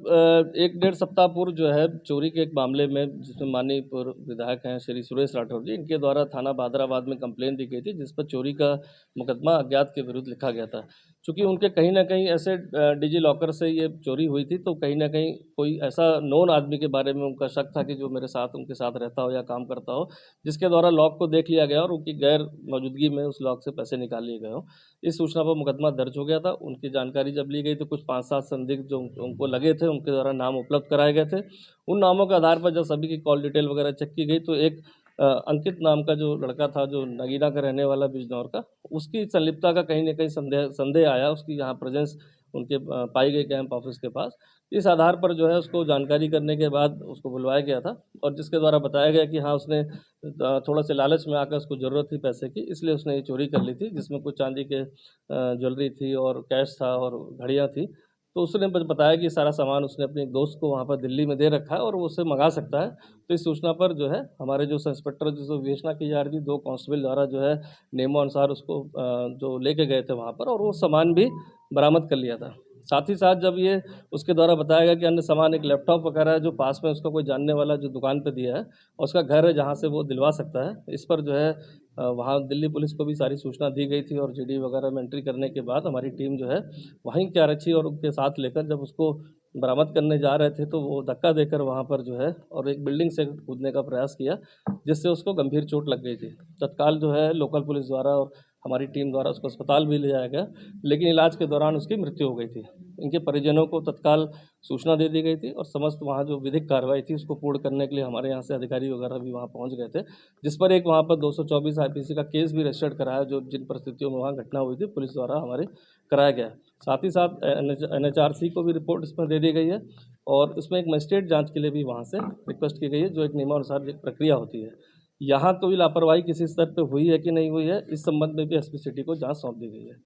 एक डेढ़ सप्ताह पूर्व जो है चोरी के एक मामले में जिसमें माननीय पूर्व विधायक हैं श्री सुरेश राठौर जी, इनके द्वारा थाना बहादुराबाद में कंप्लेन दी गई थी, जिस पर चोरी का मुकदमा अज्ञात के विरुद्ध लिखा गया था। चूँकि उनके कहीं न कहीं ऐसे डिजी लॉकर से ये चोरी हुई थी, तो कहीं न कहीं कोई ऐसा नोन आदमी के बारे में उनका शक था कि जो मेरे साथ उनके साथ रहता हो या काम करता हो, जिसके द्वारा लॉक को देख लिया गया और उनकी गैर मौजूदगी में उस लॉक से पैसे निकाल लिए गए हों। इस सूचना पर मुकदमा दर्ज हो गया था। उनकी जानकारी जब ली गई तो कुछ 5-7 संदिग्ध जो उनको लगे थे, उनके द्वारा नाम उपलब्ध कराए गए थे। उन नामों के आधार पर जब सभी की कॉल डिटेल वगैरह चेक की गई तो एक अंकित नाम का जो लड़का था, जो नगीना का रहने वाला बिजनौर का, उसकी संलिप्तता का कहीं न कहीं संदेह संदेह आया, उसकी यहाँ प्रेज़ेंस उनके पाई गई कैंप ऑफिस के पास। इस आधार पर जो है उसको जानकारी करने के बाद उसको बुलवाया गया था और जिसके द्वारा बताया गया कि हाँ, उसने थोड़ा-से लालच में आकर उसको ज़रूरत थी पैसे की, इसलिए उसने ये चोरी कर ली थी, जिसमें कुछ चांदी के ज्वेलरी थी और कैश था और घड़ियाँ थी। तो उसने बस बताया कि सारा सामान उसने अपने एक दोस्त को वहाँ पर दिल्ली में दे रखा है और वो उससे मँगा सकता है। तो इस सूचना पर जो है हमारे जो सब इंस्पेक्टर जिसको विवेचना की जा रही थी, 2 कांस्टेबल द्वारा जो है नियमानुसार उसको जो लेके गए थे वहाँ पर और वो सामान भी बरामद कर लिया था। साथ ही साथ जब ये उसके द्वारा बताया गया कि अन्य सामान एक लैपटॉप वगैरह है जो पास में उसका कोई जानने वाला जो दुकान पे दिया है और उसका घर है जहाँ से वो दिलवा सकता है। इस पर जो है वहाँ दिल्ली पुलिस को भी सारी सूचना दी गई थी और जीडी वगैरह में एंट्री करने के बाद हमारी टीम जो है वहीं के आरक्षी और उनके साथ लेकर जब उसको बरामद करने जा रहे थे तो वो धक्का देकर वहाँ पर जो है और एक बिल्डिंग से कूदने का प्रयास किया, जिससे उसको गंभीर चोट लग गई थी। तत्काल जो है लोकल पुलिस द्वारा और हमारी टीम द्वारा उसको अस्पताल भी ले जाया गया, लेकिन इलाज के दौरान उसकी मृत्यु हो गई थी। इनके परिजनों को तत्काल सूचना दे दी गई थी और समस्त वहाँ जो विधिक कार्रवाई थी उसको पूर्ण करने के लिए हमारे यहाँ से अधिकारी वगैरह भी वहाँ पहुँच गए थे, जिस पर एक वहाँ पर 224 आईपीसी का केस भी रजिस्टर्ड कराया, जो जिन परिस्थितियों में वहाँ घटना हुई थी पुलिस द्वारा हमारे कराया गया है। साथ ही साथ एनएचआरसी को भी रिपोर्ट इसमें दे दी गई है और इसमें एक मजिस्ट्रेट जाँच के लिए भी वहाँ से रिक्वेस्ट की गई है, जो एक नियमानुसार एक प्रक्रिया होती है। यहाँ कोई लापरवाही किसी स्तर पे हुई है कि नहीं हुई है, इस संबंध में भी एसपी सिटी को जाँच सौंप दी गई है।